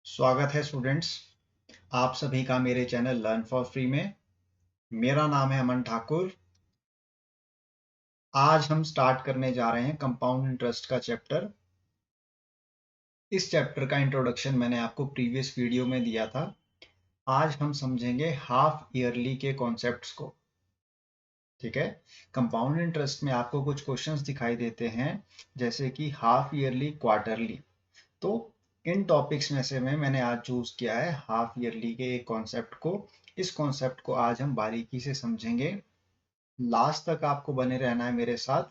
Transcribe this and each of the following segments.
स्वागत है स्टूडेंट्स, आप सभी का मेरे चैनल लर्न फॉर फ्री में। मेरा नाम है अमन ठाकुर। आज हम स्टार्ट करने जा रहे हैं कंपाउंड इंटरेस्ट का चैप्टर। इस चैप्टर का इंट्रोडक्शन मैंने आपको प्रीवियस वीडियो में दिया था। आज हम समझेंगे हाफ ईयरली के कॉन्सेप्ट्स को। ठीक है, कंपाउंड इंटरेस्ट में आपको कुछ क्वेश्चंस दिखाई देते हैं, जैसे कि हाफ ईयरली, क्वार्टरली। तो इन टॉपिक्स में से मैंने आज चूज किया है हाफ ईयरली के एक कॉन्सेप्ट को। इस कॉन्सेप्ट को आज हम बारीकी से समझेंगे। लास्ट तक आपको बने रहना है मेरे साथ।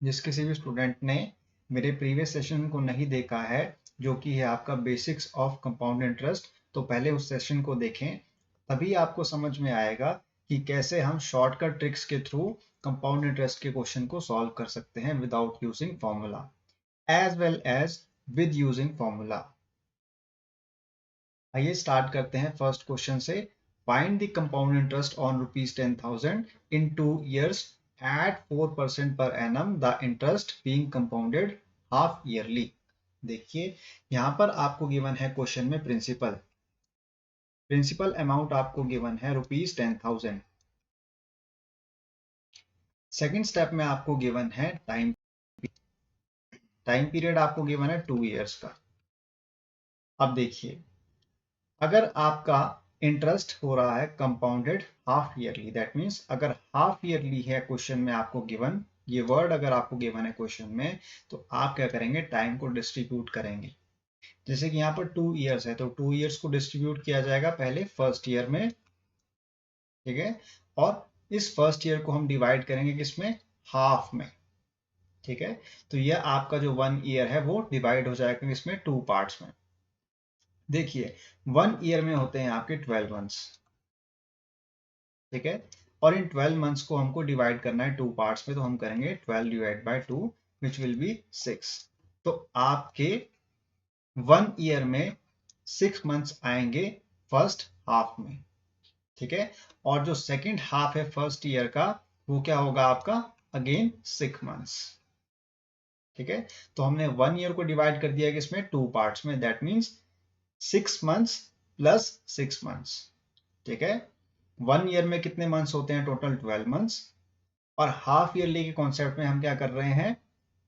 जिस किसी भी स्टूडेंट ने मेरे प्रीवियस सेशन को नहीं देखा है, जो कि है आपका बेसिक्स ऑफ कंपाउंड इंटरेस्ट, तो पहले उस सेशन को देखें। तभी आपको समझ में आएगा कि कैसे हम शॉर्टकट ट्रिक्स के थ्रू कंपाउंड इंटरेस्ट के क्वेश्चन को सॉल्व कर सकते हैं without using formula as well as with using formula. आइए स्टार्ट करते हैं फर्स्ट क्वेश्चन से। Find the compound interest on ₹10,000 in 2 years at 4% per annum, the interest being compounded half yearly। देखिए, यहां पर आपको गिवन है क्वेश्चन में प्रिंसिपल अमाउंट आपको गिवन है ₹10,000। सेकंड स्टेप में आपको गिवन है टाइम पीरियड आपको गिवन है 2 years का। अब देखिए, अगर आपका इंटरेस्ट हो रहा है compounded half yearly, that means अगर हाफ ईयरली है क्वेश्चन में आपको गिवन, ये वर्ड अगर आपको गिवन है क्वेश्चन में, तो आप क्या करेंगे, टाइम को डिस्ट्रीब्यूट करेंगे। जैसे कि यहाँ पर 2 years है, तो 2 years को डिस्ट्रीब्यूट किया जाएगा पहले फर्स्ट ईयर में। ठीक है, और इस फर्स्ट ईयर को हम डिवाइड करेंगे किसमें, हाफ में। ठीक है, तो यह आपका जो 1 year है वो डिवाइड हो जाएगा इसमें 2 पार्ट्स में। देखिए, 1 year में होते हैं आपके 12 मंथ्स। ठीक है, और इन 12 मंथ्स को हमको डिवाइड करना है 2 पार्ट्स में, तो हम करेंगे 12 divide by 2 which will B 6। तो आपके 1 ईयर में 6 मंथ्स आएंगे फर्स्ट हाफ में। ठीक है, और जो सेकंड हाफ है फर्स्ट ईयर का, वो क्या होगा आपका, अगेन 6 मंथ्स। ठीक है, तो हमने 1 ईयर को डिवाइड कर दिया इसमें 2 पार्ट्स में, that means 6 months plus 6 months. ठीक है, 1 ईयर में कितने मंथ्स होते हैं, टोटल 12 मंथ्स। और हाफ ईयरली के कॉन्सेप्ट में हम क्या कर रहे हैं,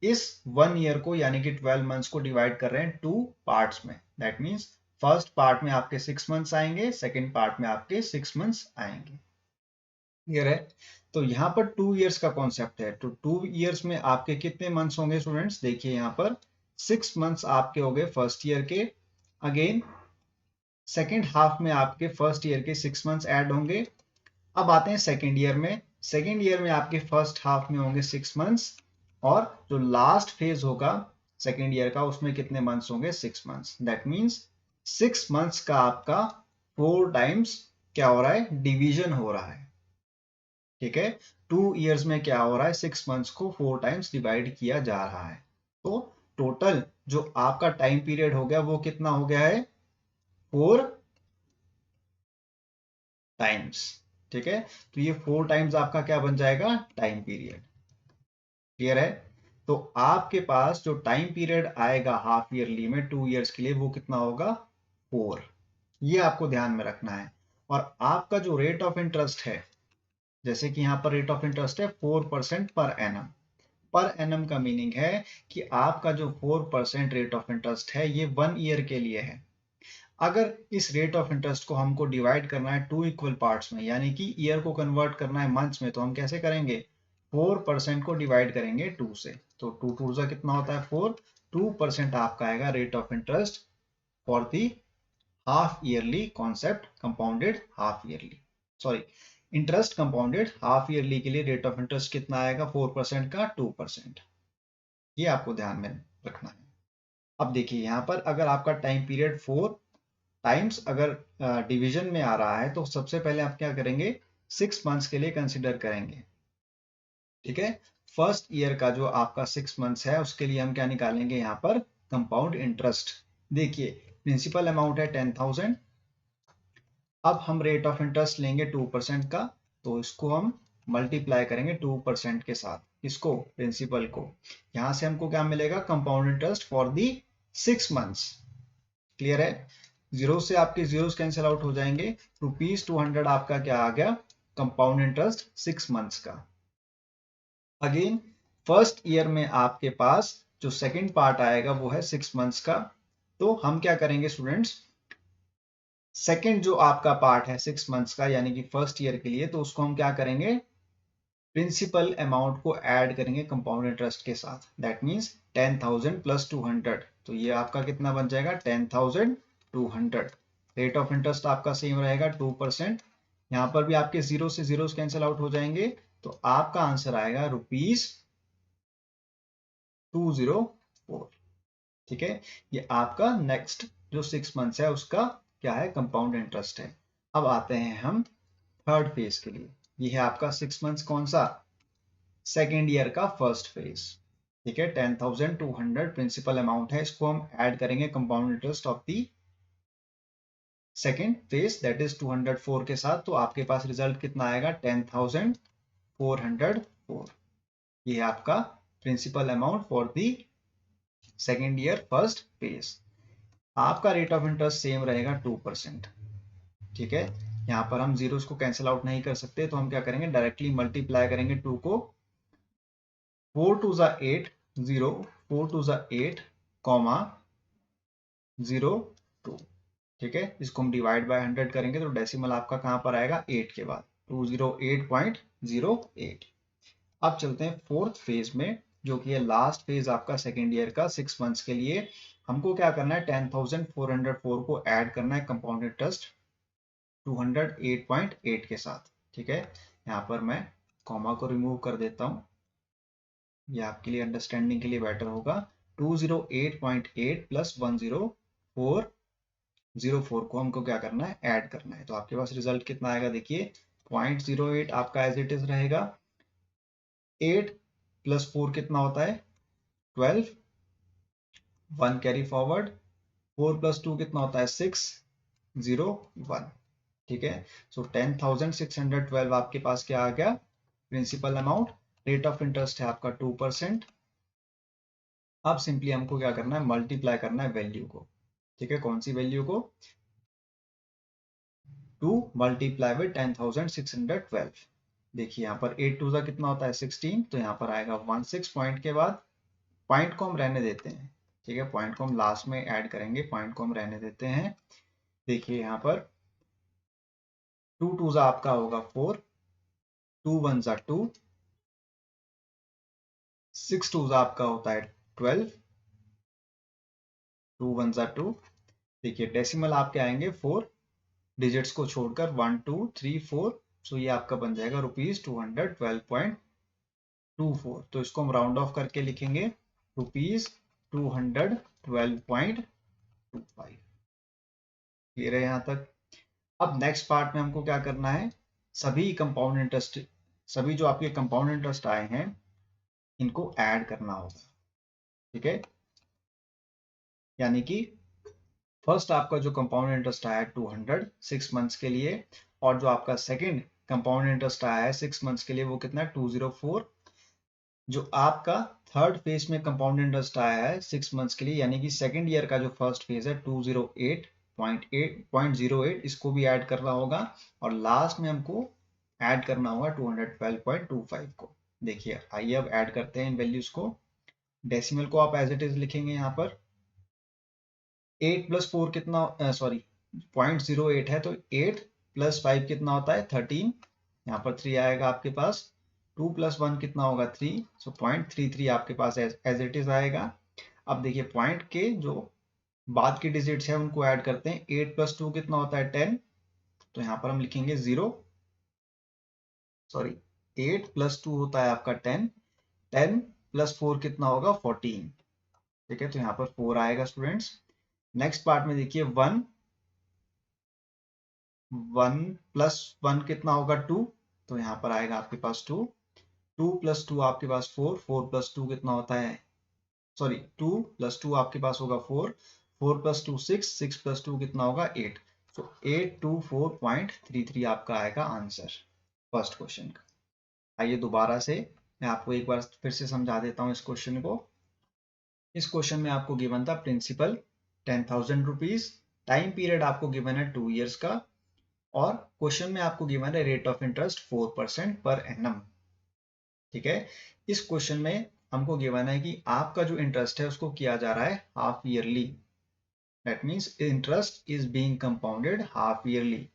इस 1 ईयर को यानी कि 12 मंथ्स को डिवाइड कर रहे हैं 2 पार्ट्स में। दैट मीन्स फर्स्ट पार्ट में आपके 6 मंथ्स आएंगे, सेकेंड पार्ट में आपके 6 मंथ्स आएंगे। क्लियर है, तो यहाँ पर 2 इयर्स का कॉन्सेप्ट है, तो 2 इयर्स में आपके कितने मंथ्स होंगे स्टूडेंट्स, देखिए यहाँ पर 6 मंथ्स आपके हो गए फर्स्ट ईयर के। अगेन सेकेंड हाफ में आपके फर्स्ट ईयर के 6 मंथ्स ऐड होंगे। अब आते हैं सेकेंड ईयर में। सेकेंड ईयर में आपके फर्स्ट हाफ में होंगे 6 मंथ्स, और जो लास्ट फेज होगा सेकेंड ईयर का, उसमें कितने मंथ्स होंगे, 6 मंथ्स। दैट मीन्स 6 मंथ्स का आपका 4 टाइम्स क्या हो रहा है, डिवीजन हो रहा है। ठीक है, 2 इयर्स में क्या हो रहा है, 6 मंथ्स को 4 टाइम्स डिवाइड किया जा रहा है। तो टोटल जो आपका टाइम पीरियड हो गया वो कितना हो गया है, 4 टाइम्स। ठीक है, तो ये 4 टाइम्स आपका क्या बन जाएगा, टाइम पीरियड। क्लियर है, तो आपके पास जो टाइम पीरियड आएगा हाफ ईयरली में 2 इयर्स के लिए, वो कितना होगा, 4। ये आपको ध्यान में रखना है। और आपका जो रेट ऑफ इंटरेस्ट है, जैसे कि यहाँ पर रेट ऑफ इंटरेस्ट है 4% पर एनम। पर एनम का मीनिंग है कि आपका जो 4% रेट ऑफ इंटरेस्ट है, ये 1 ईयर के लिए है। अगर इस रेट ऑफ इंटरेस्ट को हमको डिवाइड करना है 2 इक्वल पार्ट्स में, यानी कि ईयर को कन्वर्ट करना है मंथ्स में, तो हम कैसे करेंगे, 4% को डिवाइड करेंगे 2 से, तो 2 टू जा कितना होता है 4, 2% आपका आएगा rate of interest for the half yearly concept, compounded half yearly, sorry interest compounded half yearly के लिए रेट ऑफ इंटरेस्ट कितना आएगा, 4% का 2%। ये आपको ध्यान में रखना है। अब देखिए यहाँ पर अगर आपका टाइम पीरियड 4 टाइम्स अगर डिवीजन में आ रहा है, तो सबसे पहले आप क्या करेंगे, 6 मंथ्स के लिए कंसिडर करेंगे। ठीक है, फर्स्ट ईयर का जो आपका 6 मंथ्स है, उसके लिए हम क्या निकालेंगे, यहाँ पर कंपाउंड इंटरेस्ट। देखिए, प्रिंसिपल अमाउंट है 10,000। अब हम रेट ऑफ इंटरेस्ट लेंगे 2% का, तो इसको हम मल्टीप्लाई करेंगे 2% के साथ। इसको, प्रिंसिपल को, यहां से हमको क्या मिलेगा, compound interest for the 6 months. Clear है? जीरो से आपके जीरोस कैंसिल आउट हो जाएंगे। ₹200 आपका क्या आ गया? कंपाउंड इंटरेस्ट 6 मंथ्स का। अगेन फर्स्ट ईयर में आपके पास जो सेकंड पार्ट आएगा वो है 6 मंथ्स का। तो हम क्या करेंगे स्टूडेंट्स, सेकंड जो आपका पार्ट है 6 मंथ्स का यानी कि फर्स्ट ईयर के लिए, तो उसको हम क्या करेंगे, प्रिंसिपल अमाउंट को ऐड करेंगे कंपाउंड इंटरेस्ट के साथ। दैट मीन्स 10,000 प्लस 200, तो ये आपका कितना बन जाएगा? 10,200। रेट ऑफ इंटरेस्ट आपका सेम रहेगा 2%। यहाँ पर भी आपके जीरो से जीरो कैंसिल आउट हो जाएंगे, तो आपका आंसर आएगा ₹204। ठीक है, ये आपका नेक्स्ट जो 6 मंथ्स है उसका क्या है? कंपाउंड इंटरेस्ट है। अब आते हैं हम थर्ड फेज के लिए। ये है आपका 6 मंथ्स कौन सा? सेकेंड ईयर का फर्स्ट फेज। ठीक है, 10,200 प्रिंसिपल अमाउंट है, इसको हम ऐड करेंगे compound interest of the second phase that is 204 के साथ, तो आपके पास रिजल्ट कितना आएगा? 10,404। ये है आपका principal amount for the second year first phase. आपका रेट ऑफ इंटरेस्ट सेम रहेगा 2%। ठीक है, यहाँ पर हम जीरोस को कैंसिल आउट नहीं कर सकते, तो हम क्या करेंगे, डायरेक्टली मल्टीप्लाई करेंगे 2 को। 4 2 ज़ा 8, 0, 4 2 ज़ा 8, कॉमा 0 2। ठीक है, इसको हम डिवाइड बाय 100 करेंगे तो डेसिमल आपका कहाँ पर आएगा? 8 के बाद, 208.08। अब चलते हैं फोर्थ फेज में, जो कि है लास्ट फेज आपका सेकेंड ईयर का 6 मंथ्स के लिए। हमको क्या करना है? 10,404 को ऐड करना है कंपाउंड इंटरेस्ट 208.8 के साथ। ठीक है, यहाँ पर मैं कॉमा को रिमूव कर देता हूँ, ये आपके लिए अंडरस्टैंडिंग के लिए बेटर होगा। 208.8 प्लस 10404 को हमको क्या करना है? ऐड करना है। तो आपके पास रिजल्ट कितना आएगा? देखिए 0.08 आपका एज इट इज रहेगा। 8 प्लस 4 कितना होता है? 12, 1 कैरी फॉरवर्ड, 4 प्लस 2 कितना होता है? 6, 0 1। ठीक है, सो 10,612 आपके पास क्या आ गया? Principal amount. Rate of interest है आपका 2%। अब सिंपली हमको क्या करना है? मल्टीप्लाई करना है वैल्यू को। ठीक है, कौन सी वैल्यू को? 2 मल्टीप्लाई विद 10,612। देखिए यहाँ पर 8 2 कितना होता है? 16, तो यहाँ पर आएगा 16 पॉइंट के बाद। पॉइंट को हम रहने देते हैं। ठीक है, पॉइंट को हम लास्ट में ऐड करेंगे, पॉइंट को हम रहने देते हैं। देखिए यहाँ पर 2 2 आपका होगा 4, 2 1 2, 6 2 आपका होता है 12, 2 1 2। देखिए डेसिमल आपके आएंगे 4 डिजिट्स को छोड़कर, 1 2 3 4। सो ये आपका बन जाएगा ₹212.24। तो इसको हम राउंड ऑफ करके लिखेंगे ₹212.25। क्लियर है यहाँ तक? अब नेक्स्ट पार्ट में हमको क्या करना है? सभी कंपाउंड इंटरेस्ट, सभी जो आपके कंपाउंड इंटरेस्ट आए हैं इनको ऐड करना होगा। ठीक है, यानी कि फर्स्ट आपका जो कंपाउंड इंटरेस्ट आया है 200 6 मंथ्स के लिए, और जो आपका सेकंड कंपाउंड इंटरेस्ट आया है 6 मंथ्स के लिए वो कितना है? 204। जो आपका थर्ड फेज में कंपाउंड इंटरेस्ट आया है 6 मंथ्स के लिए, यानी कि सेकंड ईयर का जो फर्स्ट फेज है 208.08, इसको भी ऐड करना होगा। और लास्ट में हमको ऐड करना होगा 212.25 को। देखिए आइए अब ऐड करते हैं इन वैल्यूज को। डेसिमल को आप एज इट इज लिखेंगे यहाँ पर। 8 प्लस 4 कितना, सॉरी 0.08 है, तो 8 प्लस 5 कितना होता है? 13। यहाँ पर 3 आएगा आपके पास। 2 प्लस 1 कितना होगा? 3। सो 0.33 आपके पास एज इट इज आएगा। अब देखिए पॉइंट के जो बाद के डिजिट्स है उनको ऐड करते हैं। 8 प्लस 2 कितना होता है? 10। तो यहाँ पर हम लिखेंगे 0, सॉरी 8 प्लस 2 होता है आपका 10। 10 प्लस 4 कितना होगा? 14। ठीक है, तो यहाँ पर 4 आएगा स्टूडेंट्स। नेक्स्ट पार्ट में देखिए 1 प्लस 1 कितना होगा? 2। तो यहाँ पर आएगा आपके पास 2। 2 प्लस 2 आपके पास 4। 4 प्लस 2 कितना होता है? सॉरी 2 प्लस 2 आपके पास होगा 4। 4 प्लस 2 6। 6 प्लस 2 कितना होगा? 8। तो 824.33 आपका आएगा आंसर फर्स्ट क्वेश्चन का। आइए दोबारा से मैं आपको एक बार फिर से समझा देता हूँ इस क्वेश्चन को। इस क्वेश्चन में आपको गिवन था प्रिंसिपल ₹10,000। टाइम पीरियड आपको गिवन है 2 ईयर्स का और क्वेश्चन में आपको गिवन है rate of interest 4% per annum. ठीक है, इस क्वेश्चन में हमको गिवन है कि आपका जो इंटरेस्ट है उसको किया जा रहा है half yearly. That means interest is being compounded half yearly.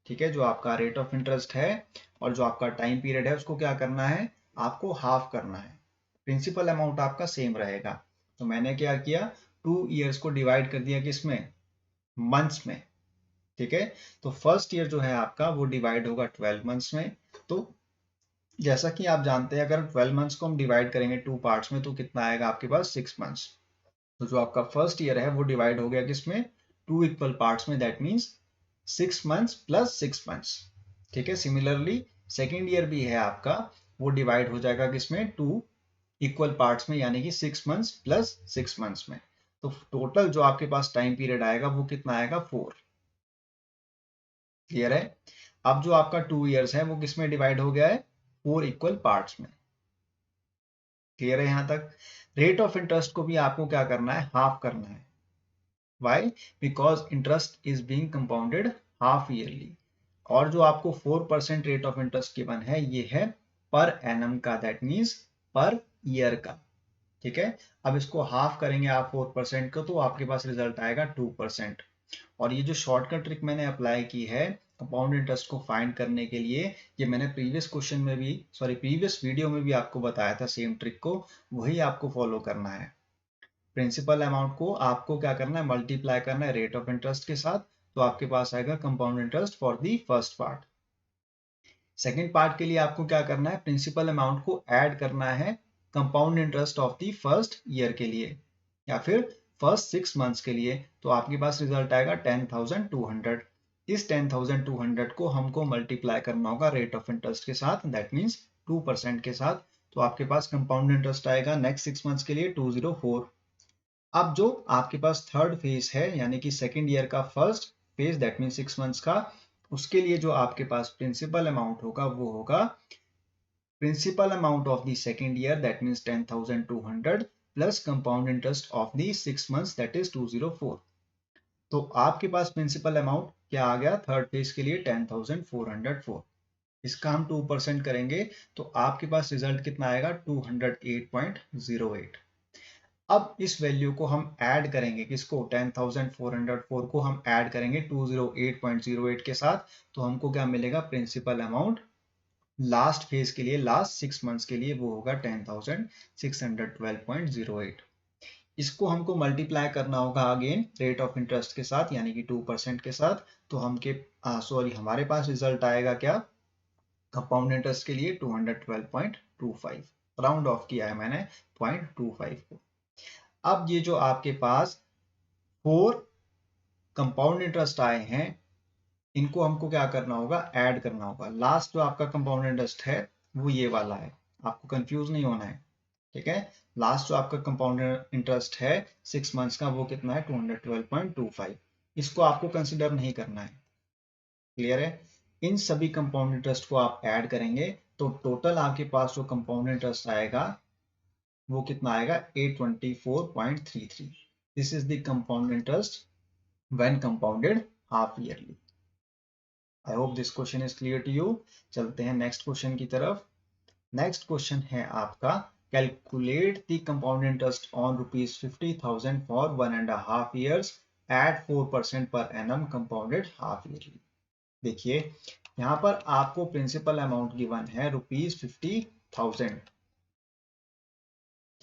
ठीक है, जो आपका रेट ऑफ इंटरेस्ट है और जो आपका टाइम पीरियड है उसको क्या करना है, आपको हाफ करना है। प्रिंसिपल अमाउंट आपका सेम रहेगा। तो मैंने क्या किया, 2 ईयर्स को डिवाइड कर दिया किसमें, मंथ्स में। ठीक है, तो फर्स्ट ईयर जो है आपका वो डिवाइड होगा 12 मंथ्स में। तो जैसा कि आप जानते हैं अगर 12 मंथ्स को हम डिवाइड करेंगे 2 पार्ट्स में तो कितना आएगा आपके पास 6 मंथ्स। तो जो आपका फर्स्ट ईयर है वो डिवाइड हो गया किसमें, 2 इक्वल पार्ट्स में, that means 6 months plus 6 months. ठीक है, सिमिलरली सेकेंड ईयर भी है आपका, वो डिवाइड हो जाएगा किसमें, 2 इक्वल पार्ट्स में, यानी कि 6 मंथ्स प्लस 6 मंथ्स में। तो टोटल जो आपके पास टाइम पीरियड आएगा वो कितना आएगा, 4। क्लियर है। अब जो आपका 2 ईयर्स है वो किसमें डिवाइड हो गया है, 4 इक्वल पार्ट्स में। क्लियर है यहां तक। रेट ऑफ इंटरेस्ट को भी आपको क्या करना है, हाफ करना है। Why, because interest is being compounded half yearly. और जो आपको 4% रेट ऑफ इंटरेस्ट गिवन है ये है पर एनम का, दैट मीन्स पर ईयर का। ठीक है, अब इसको हाफ करेंगे आप 4% को तो आपके पास रिजल्ट आएगा 2%। और ये जो शॉर्टकट ट्रिक मैंने अप्लाई की है कंपाउंड इंटरेस्ट को फाइंड करने के लिए, ये मैंने प्रीवियस क्वेश्चन में भी, सॉरी प्रीवियस वीडियो में भी आपको बताया था सेम ट्रिक को, वही आपको फॉलो करना है। प्रिंसिपल अमाउंट को आपको क्या करना है, मल्टीप्लाई करना है रेट ऑफ इंटरेस्ट के साथ, तो आपके पास आएगा compound interest for the first part. Second part के लिए आपको क्या करना है, प्रिंसिपल अमाउंट को ऐड करना है compound interest of the first year के लिए या फिर फर्स्ट 6 मंथ्स के लिए। तो आपके पास रिजल्ट आएगा 10,200। इस 10,200 को हमको मल्टीप्लाई करना होगा रेट ऑफ इंटरेस्ट के साथ, दैट मीन्स 2% के साथ। तो आपके पास कंपाउंड इंटरेस्ट आएगा नेक्स्ट 6 मंथ्स के लिए 204। अब जो आपके पास थर्ड फेज है यानी कि सेकेंड ईयर का first phase, that mean 6 months का, उसके लिए जो आपके पास प्रिंसिपल अमाउंट होगा वो होगा principal amount of the second year, that means 10,200 plus compound interest of the 6 months, that is 204। तो आपके पास प्रिंसिपल अमाउंट क्या आ गया थर्ड फेज के लिए, 10,404। इसका हम 2% करेंगे तो आपके पास रिजल्ट कितना आएगा, 208.08। अब इस वैल्यू को हम ऐड करेंगे किसको, 10,404 को हम ऐड करेंगे 208.08 के साथ, तो हमको क्या मिलेगा, प्रिंसिपल अमाउंट लास्ट फेज के लिए, लास्ट 6 मंथ्स के लिए वो होगा 10,612.08। इसको हमको मल्टीप्लाई करना होगा अगेन रेट ऑफ इंटरेस्ट के साथ यानी कि 2% के साथ। तो हमारे पास रिजल्ट आएगा क्या, कंपाउंड इंटरेस्ट के लिए 212.25, राउंड ऑफ किया है मैंने 0.25 को। अब ये जो आपके पास 4 कंपाउंड इंटरेस्ट आए हैं इनको हमको क्या करना होगा, ऐड करना होगा। लास्ट जो आपका कंपाउंड इंटरेस्ट है वो ये वाला है, आपको कंफ्यूज नहीं होना है। ठीक है, लास्ट जो आपका कंपाउंड इंटरेस्ट है 6 मंथ्स का वो कितना है, 212.25। इसको आपको कंसिडर नहीं करना है। क्लियर है। इन सभी कंपाउंड इंटरेस्ट को आप ऐड करेंगे तो टोटल आपके पास जो कंपाउंड इंटरेस्ट आएगा वो कितना आएगा, 824.33। This is the compound interest when compounded half yearly. I hope this question is clear to you. चलते हैं नेक्स्ट क्वेश्चन की तरफ। नेक्स्ट क्वेश्चन है आपका, calculate the compound interest on ₹50,000 for 1.5 years at 4% per annum compounded half yearly. देखिए यहाँ पर आपको प्रिंसिपल अमाउंट गिवन है ₹50,000।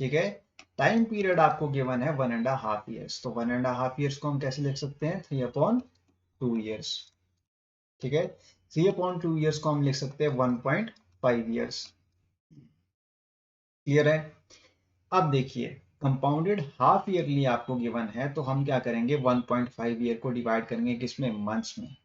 ठीक है, टाइम पीरियड आपको गिवन है 1.5 years। तो 1.5 years को हम कैसे लिख सकते हैं, 3/2 years। ठीक है, 3/2 years को हम लिख सकते हैं 1.5 years। क्लियर है। अब देखिए कंपाउंडेड हाफ ईयरली आपको गिवन है तो हम क्या करेंगे, 1.5 ईयर को डिवाइड करेंगे किसमें, मंथ्स में।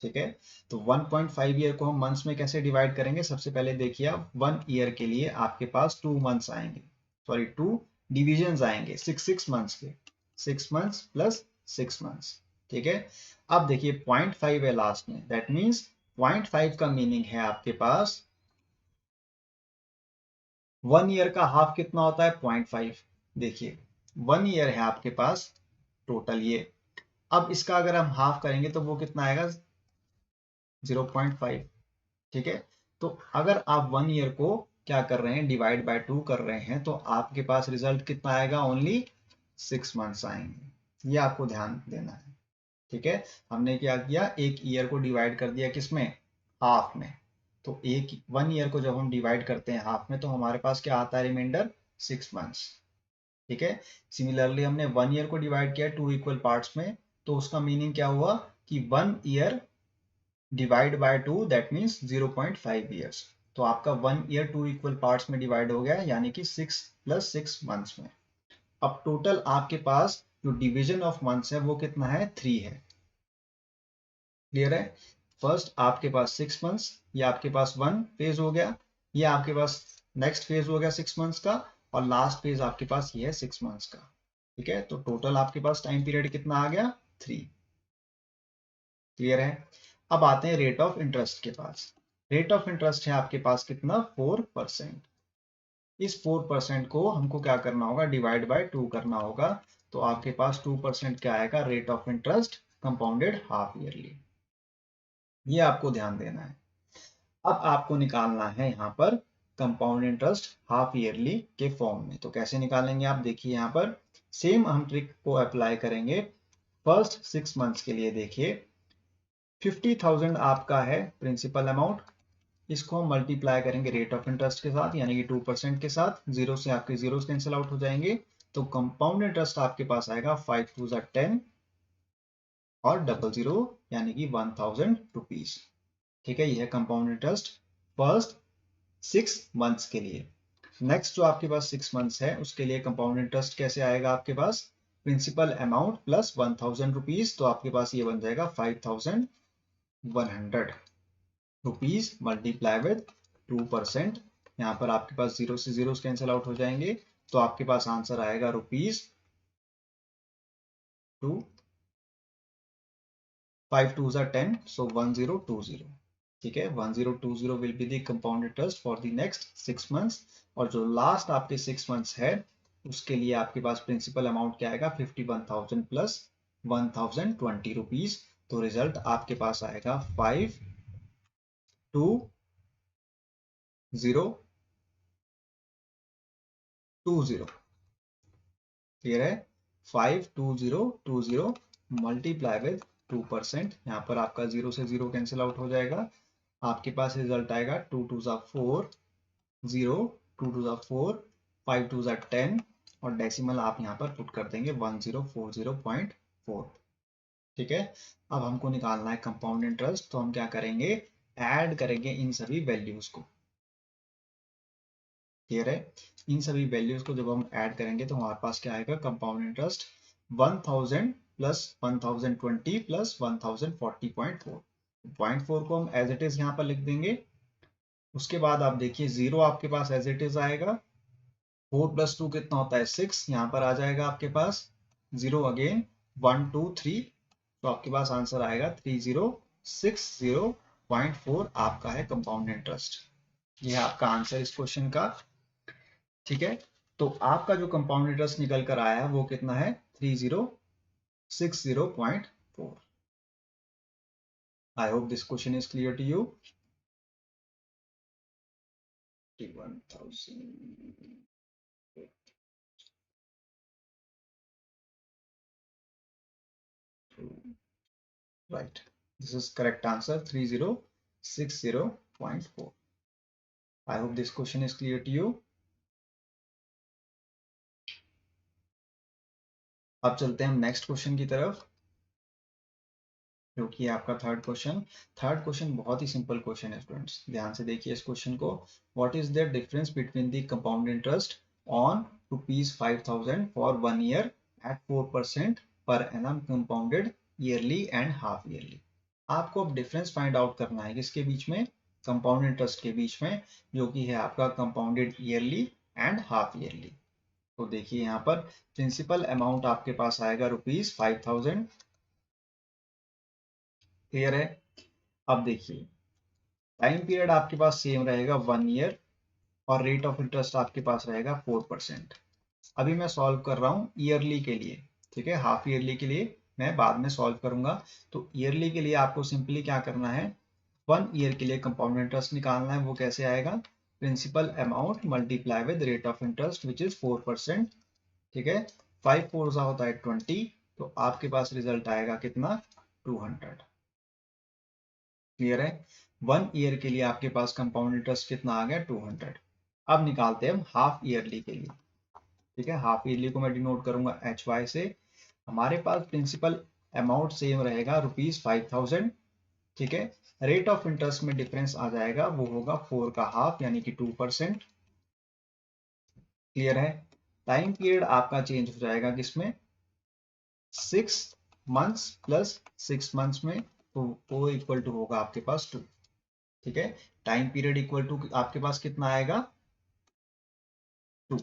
ठीक है, तो 1.5 ईयर को हम मंथ्स में कैसे डिवाइड करेंगे, सबसे पहले देखिए आप 1 ईयर के लिए आपके पास 2 मंथ्स आएंगे, सॉरी 2 डिविजन आएंगे 6 मंथ्स के, 6 मंथ्स प्लस 6 मंथ्स। ठीक है, अब देखिए 0.5 है लास्ट में, दैट मीन्स 0.5 का मीनिंग है आपके पास 1 ईयर का हाफ कितना होता है, 0.5। देखिए 1 ईयर है आपके पास टोटल ये। अब इसका अगर हम हाफ करेंगे तो वो कितना आएगा 0.5। ठीक है, तो अगर आप 1 ईयर को क्या कर रहे हैं डिवाइड बाय 2 कर रहे हैं तो आपके पास रिजल्ट कितना आएगा, ओनली 6 मंथ्स आएंगे। ये आपको ध्यान देना है। ठीक है, हमने क्या किया, एक ईयर को डिवाइड कर दिया किसमें, हाफ में। तो एक 1 ईयर को जब हम डिवाइड करते हैं हाफ में तो हमारे पास क्या आता है रिमाइंडर, 6 मंथ्स। ठीक है, सिमिलरली हमने 1 ईयर को डिवाइड किया 2 इक्वल पार्ट्स में, तो उसका मीनिंग क्या हुआ कि 1 year divide by 2 that means 0.5 years. तो आपका 1 ईयर 2 इक्वल पार्ट्स में डिवाइड हो गया, यानी कि 6 + 6 मंथ्स में। अब टोटल आपके पास जो डिवीजन ऑफ मंथ्स है वो कितना है, 3 है। क्लियर है, फर्स्ट आपके पास 6 मंथ्स, ये आपके पास 1 फेज हो गया, ये आपके पास नेक्स्ट फेज हो गया 6 मंथ्स का, और लास्ट फेज आपके पास ये है 6 मंथ्स का। ठीक है, तो टोटल आपके पास टाइम पीरियड कितना आ गया, 3। क्लियर है, अब आते हैं रेट ऑफ इंटरेस्ट के पास। रेट ऑफ इंटरेस्ट है आपके पास कितना, 4%। इस 4% को हमको क्या करना होगा, डिवाइड बाय 2 करना होगा। तो आपके पास 2% क्या आएगा, rate of interest compounded half yearly. ये आपको ध्यान देना है। अब आपको निकालना है यहाँ पर कंपाउंड इंटरेस्ट हाफ ईयरली के फॉर्म में। तो कैसे निकालेंगे आप देखिए, यहाँ पर सेम हम ट्रिक को अप्लाई करेंगे। फर्स्ट 6 मंथ्स के लिए देखिए 50,000 आपका है प्रिंसिपल अमाउंट, इसको हम मल्टीप्लाई करेंगे रेट ऑफ इंटरेस्ट के साथ, यानी कि 2% के साथ। जीरो से आपके जीरो कैंसिल आउट हो जाएंगे, तो कंपाउंड इंटरेस्ट आपके पास आएगा 5 2 10 और 00 यानी कि 1000 रुपीज। ठीक है, यह है कंपाउंड इंटरेस्ट फर्स्ट 6 मंथ्स के लिए। नेक्स्ट जो आपके पास 6 मंथ्स है उसके लिए कंपाउंड इंटरेस्ट कैसे आएगा, आपके पास प्रिंसिपल अमाउंट प्लस 1000 रुपीज, तो आपके पास ये बन जाएगा 5100 रुपीज मल्टीप्लाई विद 2%। यहाँ पर आपके पास जीरो से जीरो कैंसिल आउट हो जाएंगे, तो आपके पास आंसर आएगा रुपीज 2 5 2 10, सो 1020। ठीक है, 1020 will be the compound interest for the next 6 months. और जो लास्ट आपके 6 मंथ्स है उसके लिए आपके पास प्रिंसिपल अमाउंट क्या आएगा, 51,000 प्लस 1020 रुपीज। तो रिजल्ट आपके पास आएगा 522020। क्लियर है, 52020 मल्टीप्लाई विद 2%। यहाँ पर आपका जीरो से जीरो कैंसिल आउट हो जाएगा, आपके पास रिजल्ट आएगा 2 2 4 0 2 2 4 5 2 10 और डेसिमल आप यहाँ पर पुट कर देंगे 1040.4। ठीक है, अब हमको निकालना है कंपाउंड इंटरेस्ट, तो हम क्या करेंगे, ऐड करेंगे इन सभी वैल्यूज को। क्लियर है, इन सभी वैल्यूज को जब हम ऐड करेंगे तो हमारे पास क्या आएगा, कंपाउंड इंटरेस्ट 1000 प्लस 1020 प्लस 1040.4। 0.4 को हम एज इट इज यहाँ पर लिख देंगे। उसके बाद आप देखिए जीरो आपके पास एज इट इज आएगा, 4 + 2 कितना होता है 6, यहाँ पर आ जाएगा आपके पास जीरो अगेन 1 2 3, तो आपके पास आंसर आएगा 3060.4 आपका है कंपाउंड इंटरेस्ट। ये है आपका आंसर इस क्वेश्चन का। ठीक है, तो आपका जो कंपाउंड इंटरेस्ट निकल कर आया है वो कितना है, 3060.4। I hope this question is clear to you. 1000 right, this is correct answer 3060.4. I hope this question is clear to you. अब चलते हैं हम नेक्स्ट क्वेश्चन की तरफ, जो कि है आपका थर्ड क्वेश्चन। थर्ड क्वेश्चन बहुत ही सिंपल क्वेश्चन है स्टूडेंट्स, ध्यान से देखिए इस क्वेश्चन को। What is the difference between the compound interest on ₹5,000 for 1 year at 4% per annum compounded yearly and half yearly. आपको अब डिफरेंस फाइंड आउट करना है किसके बीच में, कंपाउंड इंटरेस्ट के बीच में, जो कि है आपका compounded yearly and half yearly. तो देखिए यहाँ पर प्रिंसिपल अमाउंट आपके पास आएगा ₹5,000। क्लियर है, अब देखिए टाइम पीरियड आपके पास सेम रहेगा 1 ईयर और रेट ऑफ इंटरेस्ट आपके पास रहेगा 4%। अभी मैं सॉल्व कर रहा हूं ईयरली के लिए, ठीक है, हाफ ईयरली के लिए मैं बाद में सॉल्व करूंगा। तो ईयरली के लिए आपको सिंपली क्या करना है, 1 ईयर के लिए कंपाउंड इंटरेस्ट निकालना है। वो कैसे आएगा, principal amount multiply with rate of interest which is 4%। ठीक है, 5 4 होता है 20, तो आपके पास रिजल्ट आएगा कितना, 200। क्लियर है, 1 ईयर के लिए आपके पास कंपाउंड इंटरेस्ट कितना आ गया, 200। अब निकालते हैं हम हाफ ईयरली के लिए। ठीक है, हाफ ईयरली को मैं डिनोट करूंगा HY से। हमारे पास प्रिंसिपल अमाउंट सेम रहेगा ₹5000। ठीक है, रेट ऑफ इंटरेस्ट में डिफरेंस आ जाएगा, वो होगा 4 का हाफ यानी कि 2%। क्लियर है, टाइम पीरियड आपका चेंज हो जाएगा किसमें, 6 मंथ्स प्लस 6 मंथ्स में, तो वो इक्वल टू होगा आपके पास 2। ठीक है, टाइम पीरियड इक्वल टू आपके पास कितना आएगा, 2।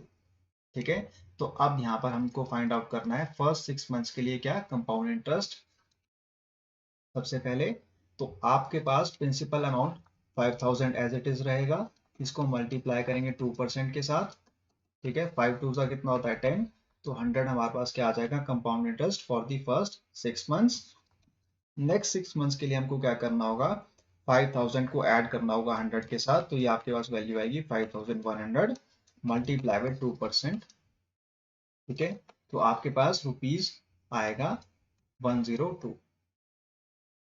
ठीक है, तो अब यहाँ पर हमको फाइंड आउट करना है फर्स्ट 6 मंथ्स के लिए क्या, कंपाउंड इंटरेस्ट। सबसे पहले तो आपके पास principal amount 5000 as it is रहेगा, इसको मल्टीप्लाई करेंगे 2% के साथ। ठीक है, 5 2 का कितना होता है 10, तो 100 हमारे पास क्या आ जाएगा, compound interest for the first 6 months. Next 6 months के लिए हमको क्या करना होगा, 5000 को ऐड करना होगा 100 के साथ, तो ये आपके पास वैल्यू आएगी 5100 मल्टीप्लाई विद 2%। ठीक है, तो आपके पास रुपीज आएगा 102।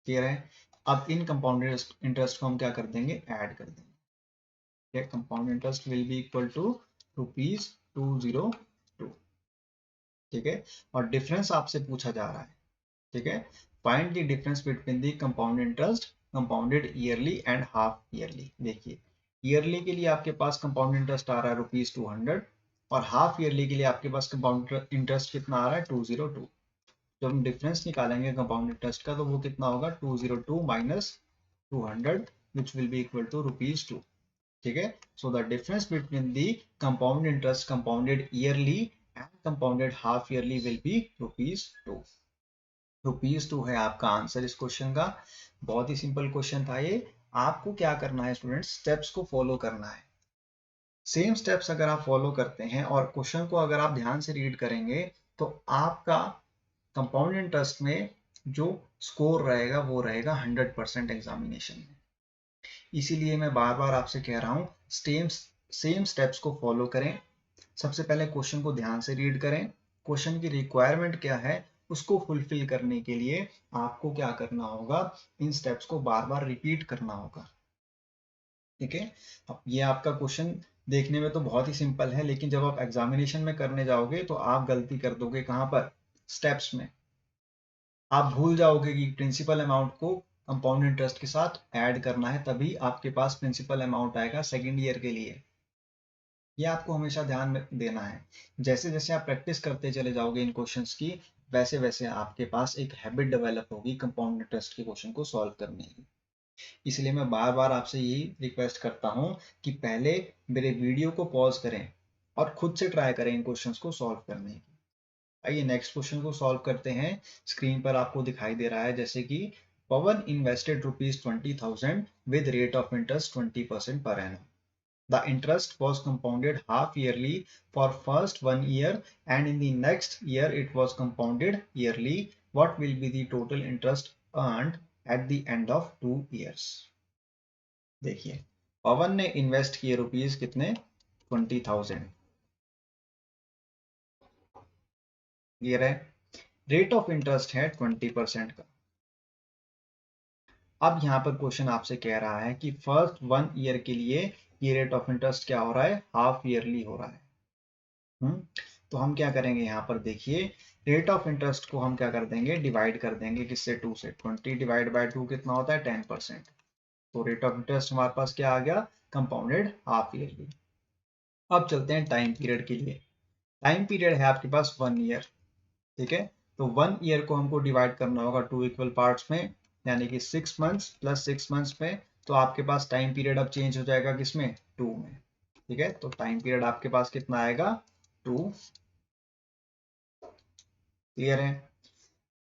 क्लियर है, अब इन कंपाउंड इंटरेस्ट को हम क्या कर देंगे, ऐड कर देंगे। Compound interest will be equal to ₹202। ठीक है, और डिफरेंस आपसे पूछा जा रहा है। ठीक है, find the difference between the compound interest compounded yearly and half yearly. देखिए, ईयरली के लिए आपके पास कंपाउंड इंटरेस्ट आ रहा है ₹200, और हाफ ईयरली के लिए आपके पास कंपाउंड इंटरेस्ट कितना आ रहा है, 202। जब हम डिफरेंस निकालेंगे कंपाउंड इंटरेस्ट का, तो वो कितना होगा, 202 minus 200 which will be equal to ₹2। ठीक है, so the difference between the compound interest compounded yearly and compounded half yearly will be ₹2। ₹2 है आपका आंसर इस क्वेश्चन का। बहुत ही सिंपल क्वेश्चन था ये। आपको क्या करना है स्टूडेंट्स, स्टेप्स को फॉलो करना है। सेम स्टेप्स अगर आप फॉलो करते हैं और क्वेश्चन को अगर आप ध्यान से रीड करेंगे, तो आपका कंपाउंड इंटरेस्ट में जो स्कोर रहेगा वो रहेगा 100% एग्जामिनेशन में। इसीलिए मैं बार बार आपसे कह रहा हूँ, सेम स्टेप्स को फॉलो करें। सबसे पहले क्वेश्चन को ध्यान से रीड करें, क्वेश्चन की रिक्वायरमेंट क्या है उसको फुलफिल करने के लिए आपको क्या करना होगा, इन स्टेप्स को बार बार रिपीट करना होगा। ठीक है, अब ये आपका क्वेश्चन देखने में तो बहुत ही सिंपल है, लेकिन जब आप एग्जामिनेशन में करने जाओगे तो आप गलती कर दोगे, कहाँ पर, स्टेप्स में। आप भूल जाओगे कि प्रिंसिपल अमाउंट को कंपाउंड इंटरेस्ट के साथ ऐड करना है, तभी आपके पास प्रिंसिपल अमाउंट आएगा सेकेंड ईयर के लिए। ये आपको हमेशा ध्यान में देना है। जैसे जैसे आप प्रैक्टिस करते चले जाओगे इन क्वेश्चंस की, वैसे वैसे आपके पास एक हैबिट डेवलप होगी कंपाउंड इंटरेस्ट के क्वेश्चन को सॉल्व करने की। इसलिए मैं बार बार आपसे यही रिक्वेस्ट करता हूँ कि पहले मेरे वीडियो को पॉज करें और खुद से ट्राई करें इन क्वेश्चंस को सॉल्व करने की। आइए नेक्स्ट क्वेश्चन को सॉल्व करते हैं। स्क्रीन पर आपको दिखाई दे रहा है जैसे कि Pawan invested ₹20,000 with rate of interest 20% per annum. The interest was compounded half yearly for first 1 year, and in the next year it was compounded yearly. What will be the total interest earned at the end of 2 years? देखिए, पवन ने invest किए rupees कितने, 20,000। Clear है, rate of interest है 20% का। अब यहाँ पर क्वेश्चन आपसे कह रहा है कि फर्स्ट 1 ईयर के लिए ये रेट ऑफ इंटरेस्ट क्या हो रहा है, हाफ ईयरली हो रहा है। तो हम क्या करेंगे, यहाँ पर देखिए, रेट ऑफ इंटरेस्ट को हम क्या कर देंगे, डिवाइड कर देंगे किससे, 2 से। 20 डिवाइड बाय 2 कितना होता है, 10%। तो रेट ऑफ इंटरेस्ट हमारे पास क्या आ गया, कंपाउंडेड हाफ ईयरली। अब चलते हैं टाइम पीरियड के लिए। टाइम पीरियड है आपके पास 1 ईयर। ठीक है, तो 1 ईयर को हमको डिवाइड करना होगा 2 इक्वल पार्ट्स में, यानी कि 6 मंथ्स प्लस 6 मंथ्स में। तो आपके पास टाइम पीरियड अब चेंज हो जाएगा किसमें, 2 में। ठीक है, तो टाइम पीरियड आपके पास कितना आएगा, 2। क्लियर है,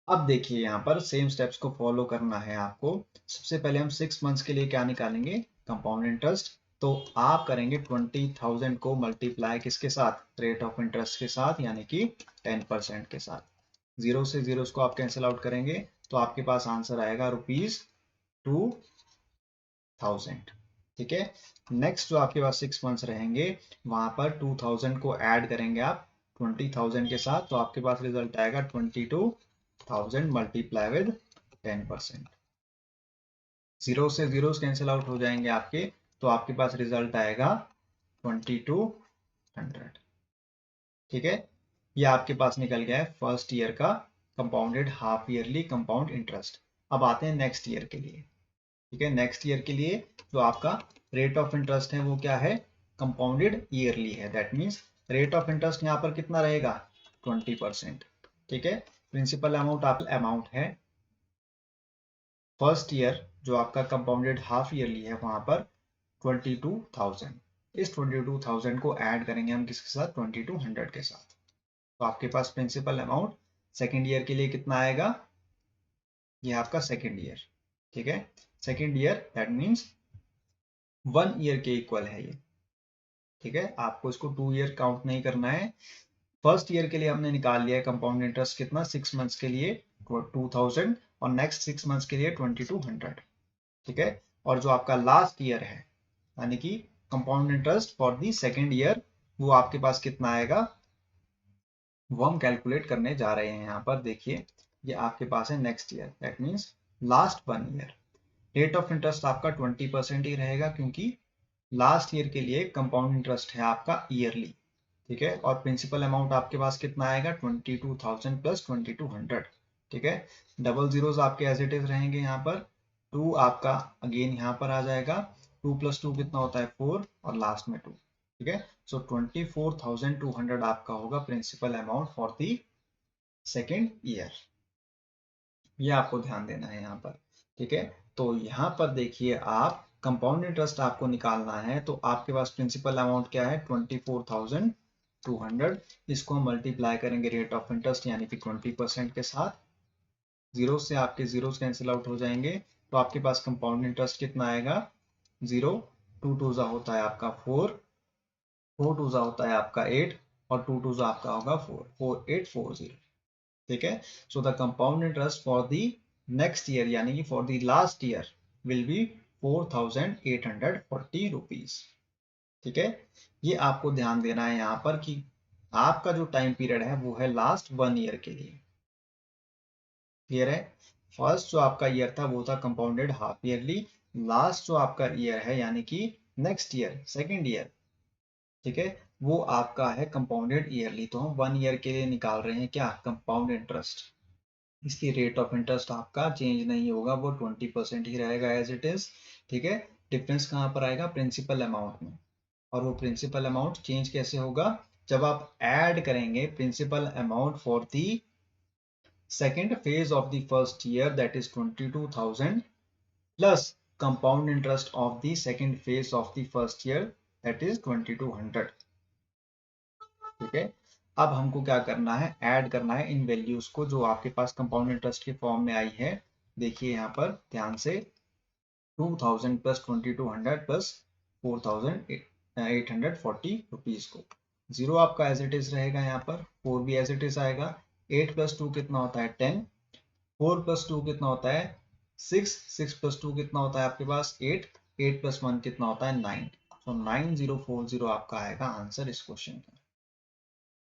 अब देखिए यहाँ पर सेम स्टेप्स को फॉलो करना है आपको। सबसे पहले हम 6 मंथ्स के लिए क्या निकालेंगे, कंपाउंड इंटरेस्ट। तो आप करेंगे 20,000 को मल्टीप्लाई किसके साथ, रेट ऑफ इंटरेस्ट के साथ, यानी कि 10% के साथ। जीरो से जीरो को आप कैंसिल आउट करेंगे तो आपके पास आंसर आएगा ₹2000। ठीक है, नेक्स्ट जो आपके पास 6 मंथ्स रहेंगे वहां पर 2000 को ऐड करेंगे आप 20,000 के साथ, तो आपके पास रिजल्ट आएगा 22,000 मल्टीप्लाई विद 10%। जीरो से जीरो कैंसिल आउट हो जाएंगे आपके, तो आपके पास रिजल्ट आएगा 2200। ठीक है, ये आपके पास निकल गया है फर्स्ट ईयर का compounded half yearly compound interest. अब आते हैं नेक्स्ट ईयर के लिए। ठीक है, नेक्स्ट ईयर के लिए जो आपका रेट ऑफ इंटरेस्ट है वो क्या है, कंपाउंडेड ईयरली है। That means rate of interest यहाँ पर कितना रहेगा, 20%। ठीक है, प्रिंसिपल अमाउंट है फर्स्ट ईयर जो आपका कंपाउंडेड हाफ ईयरली है वहां पर 22,000। इस 22,000 को ऐड करेंगे हम किसके साथ, 2200 के साथ। तो आपके पास प्रिंसिपल अमाउंट सेकेंड ईयर के लिए कितना आएगा, ये आपका सेकेंड ईयर। ठीक है, second year that means 1 year के इक्वल है ये। ठीक है, आपको इसको 2 ईयर काउंट नहीं करना है। फर्स्ट ईयर के लिए हमने निकाल लिया है कंपाउंड इंटरेस्ट कितना, 6 मंथ्स के लिए 2000 और नेक्स्ट 6 मंथ्स के लिए 2200। ठीक है, और जो आपका लास्ट ईयर है यानी कि compound interest for the second year वो आपके पास कितना आएगा, वो हम कैलकुलेट करने जा रहे हैं। यहाँ पर देखिए ये आपके पास है next year, that means last 1 year. Rate of interest आपका 20% ही रहेगा क्योंकि लास्ट ईयर के लिए कंपाउंड इंटरेस्ट है आपका ईयरली। ठीक है, और प्रिंसिपल अमाउंट आपके पास कितना आएगा, 22,000 प्लस 2200। ठीक है, डबल जीरोस आपके एज इट इज रहेंगे यहाँ पर। 2 आपका अगेन यहाँ पर आ जाएगा, 2 + 2 कितना होता है 4 और लास्ट में 2। ठीक है, सो 24,200 आपका होगा principal amount for the second year. ये आपको ध्यान देना है यहाँ पर। ठीक है, तो यहाँ पर देखिए आप कंपाउंड इंटरेस्ट आपको निकालना है तो आपके पास प्रिंसिपल अमाउंट क्या है, 24,200। इसको हम मल्टीप्लाई करेंगे रेट ऑफ इंटरेस्ट यानी कि 20% के साथ। जीरो से आपके जीरोस कैंसिल आउट हो जाएंगे तो आपके पास कंपाउंड इंटरेस्ट कितना आएगा, 0, 2 2 होता है आपका 4, 4 2 होता है आपका 8 और 2 2 आपका होगा 4, 4840। ठीक है, so the compound interest for the next year यानी कि for the last year will be 4,840 rupees. ठीक है, ये आपको ध्यान देना है यहाँ पर कि आपका जो टाइम पीरियड है वो है लास्ट 1 ईयर के लिए। क्लियर है, फर्स्ट जो आपका ईयर था वो था कंपाउंडेड हाफ ईयरली, लास्ट जो आपका ईयर है यानी कि नेक्स्ट ईयर सेकेंड ईयर, ठीक है, वो आपका है कंपाउंडेड ईयरली। तो हम 1 ईयर के लिए निकाल रहे हैं क्या, कंपाउंड इंटरेस्ट। इसकी रेट ऑफ इंटरेस्ट आपका चेंज नहीं होगा, वो 20% ही रहेगा एज इट इज। ठीक है, डिफरेंस कहाँ पर आएगा, प्रिंसिपल अमाउंट में। और वो प्रिंसिपल अमाउंट चेंज कैसे होगा, जब आप ऐड करेंगे principal amount for the second phase of the first year that is 22,000 plus compound interest of the second phase of the first year that is 2200। ठीक है, अब हमको क्या करना है, ऐड करना है इन वैल्यूज को जो आपके पास कंपाउंड इंटरेस्ट के फॉर्म में आई है। देखिए यहाँ पर ध्यान से, 2000 प्लस 2200 प्लस 4,840 रुपीज को, जीरो आपका एज इट इज रहेगा, यहाँ पर 4 भी एज इट इज आएगा। 8 + 2 कितना होता है 10, 4 + 2 कितना होता है 6, 6 + 2 कितना होता है आपके पास 8, 8 + 1 कितना होता है 9। तो 9040 आपका आएगा आंसर इस क्वेश्चन का।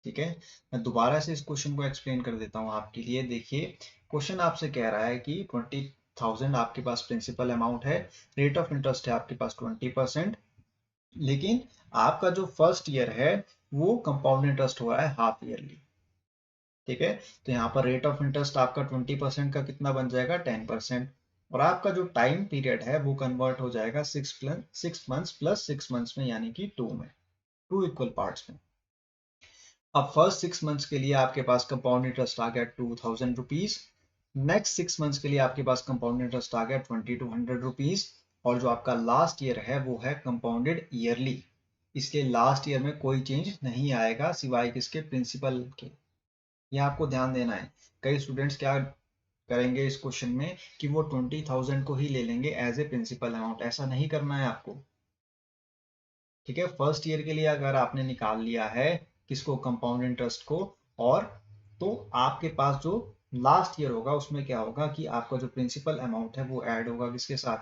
ठीक है, मैं दोबारा से इस क्वेश्चन को एक्सप्लेन कर देता हूँ आपके लिए। देखिए क्वेश्चन आपसे कह रहा है कि 20,000 आपके पास प्रिंसिपल अमाउंट है, रेट ऑफ इंटरेस्ट है आपके पास 20%, लेकिन आपका जो फर्स्ट ईयर है वो कंपाउंड इंटरेस्ट हो रहा है हाफ ईयरली। ठीक है, तो यहाँ पर रेट ऑफ इंटरेस्ट आपका 20% का कितना बन जाएगा 10%, और आपका जो टाइम पीरियड है वो कन्वर्ट हो जाएगा 6 मंथ्स प्लस 6 मंथ्स में यानी कि 2 में, 2 इक्वल पार्ट्स में। अब फर्स्ट 6 मंथ्स के लिए आपके पास कंपाउंड इंटरेस्ट आ गया 2,000 रुपीज, नेक्स्ट 6 मंथ्स के लिए आपके पास कंपाउंड इंटरेस्ट आ गया 2200 रुपीज, और जो आपका लास्ट ईयर है वो है कंपाउंडेड ईयरली, इसलिए लास्ट ईयर में कोई चेंज नहीं आएगा सिवाय किसके, प्रिंसिपल के। ये आपको ध्यान देना है। कई स्टूडेंट्स क्या करेंगे इस क्वेश्चन में कि वो 20,000 को ही ले लेंगे एज ए प्रिंसिपल अमाउंट, ऐसा नहीं करना है आपको। ठीक है, फर्स्ट ईयर के लिए अगर आपने निकाल लिया है किसको, कंपाउंड इंटरेस्ट को, और तो आपके पास जो लास्ट ईयर होगा उसमें क्या होगा कि आपका जो प्रिंसिपल अमाउंट है वो ऐड होगा किसके साथ,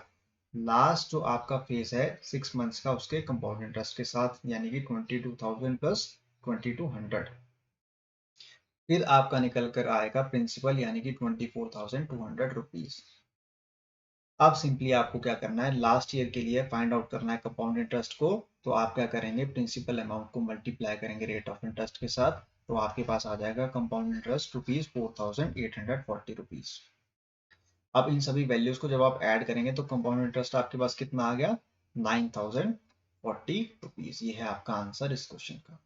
लास्ट जो आपका फेज है 6 मंथ्स का उसके कंपाउंड इंटरेस्ट के साथ, यानी कि 22,000 प्लस 2200। फिर आपका निकल कर आएगा प्रिंसिपल यानी कि 24,200 रुपीज। अब सिंपली आपको क्या करना है, लास्ट ईयर के लिए फाइंड आउट करना है कंपाउंड इंटरेस्ट को। तो आप क्या करेंगे, प्रिंसिपल अमाउंट को मल्टीप्लाई करेंगे रेट ऑफ इंटरेस्ट के साथ, तो आपके पास आ जाएगा कंपाउंड इंटरेस्ट रुपीज 4,840 रुपीज। अब इन सभी वैल्यूज को जब आप ऐड करेंगे तो कंपाउंड इंटरेस्ट आपके पास कितना आ गया, 9,040 रुपीज। ये है आपका आंसर इस क्वेश्चन का।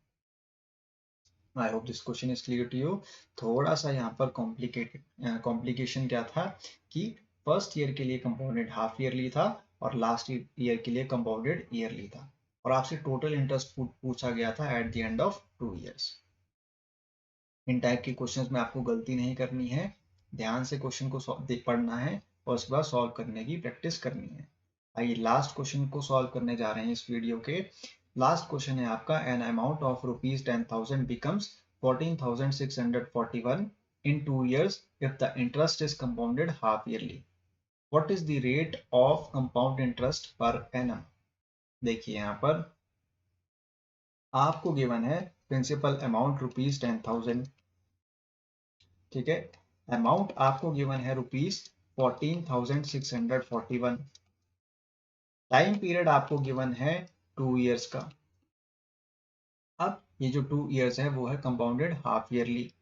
I hope this question is clear to you. थोड़ा सा यहाँ पर कॉम्प्लिकेशन क्या था कि फर्स्ट ईयर के लिए कंपाउंडेड हाफ ईयरली था और लास्ट ईयर के लिए कंपाउंडेड ईयरली था, और आपसे टोटल इंटरेस्ट पूछा गया था at the end of 2 years. In type के क्वेश्चंस में आपको गलती नहीं करनी है, ध्यान से क्वेश्चन को पढ़ना है और उसके बाद सॉल्व करने की प्रैक्टिस करनी है। आइए लास्ट क्वेश्चन को सॉल्व करने जा रहे हैं इस वीडियो के। लास्ट क्वेश्चन है आपका, an amount of rupees 10,000 becomes 14,641 in 2 years if the interest is compounded half yearly. What is the rate of compound interest per annum? देखिए यहाँ पर आपको गिवन है प्रिंसिपल अमाउंट रुपीज 10,000, ठीक है। अमाउंट आपको गिवन है रुपीज 14,641। टाइम पीरियड आपको गिवन है 2 इयर्स का। अब ये जो 2 इयर्स है वो है कंपाउंडेड हाफ ईयरली,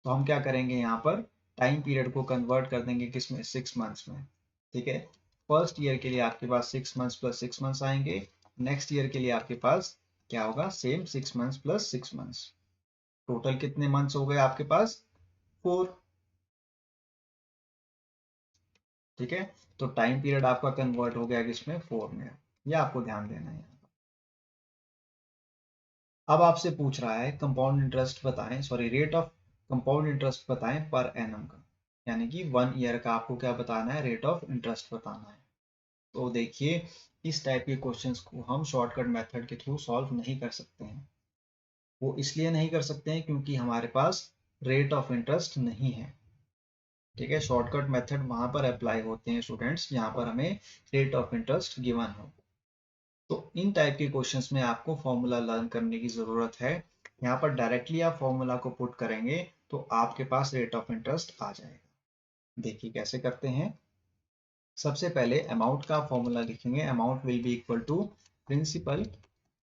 तो हम क्या करेंगे यहाँ पर टाइम पीरियड को कन्वर्ट कर देंगे किसमें, 6 मंथ्स में, ठीक है। फर्स्ट ईयर के लिए आपके पास 6 मंथ्स प्लस 6 मंथ्स आएंगे, नेक्स्ट ईयर के लिए आपके पास क्या होगा, same 6 months plus 6 months. Total कितने मंथ्स हो गए आपके पास, 4, ठीक है। तो टाइम पीरियड आपका कन्वर्ट हो गया किसमें, 4 में। यह आपको ध्यान देना है। अब आपसे पूछ रहा है कंपाउंड इंटरेस्ट बताएं, sorry rate of compound interest बताएं पर एनम का, यानी कि 1 ईयर का आपको क्या बताना है, रेट ऑफ इंटरेस्ट बताना है। तो देखिए इस टाइप के क्वेश्चंस को हम शॉर्टकट मेथड के थ्रू सॉल्व नहीं कर सकते हैं। वो इसलिए नहीं कर सकते हैं क्योंकि हमारे पास रेट ऑफ इंटरेस्ट नहीं है, ठीक है। शॉर्टकट मेथड वहां पर अप्लाई होते हैं स्टूडेंट्स जहां पर हमें रेट ऑफ इंटरेस्ट गिवन हो। तो इन टाइप के क्वेश्चंस में आपको फॉर्मूला लर्न करने की जरूरत है। यहाँ पर डायरेक्टली आप फॉर्मूला को पुट करेंगे तो आपके पास रेट ऑफ इंटरेस्ट आ जाएगा। देखिए कैसे करते हैं। सबसे पहले अमाउंट का फॉर्मूला लिखेंगे, amount will be equal to principal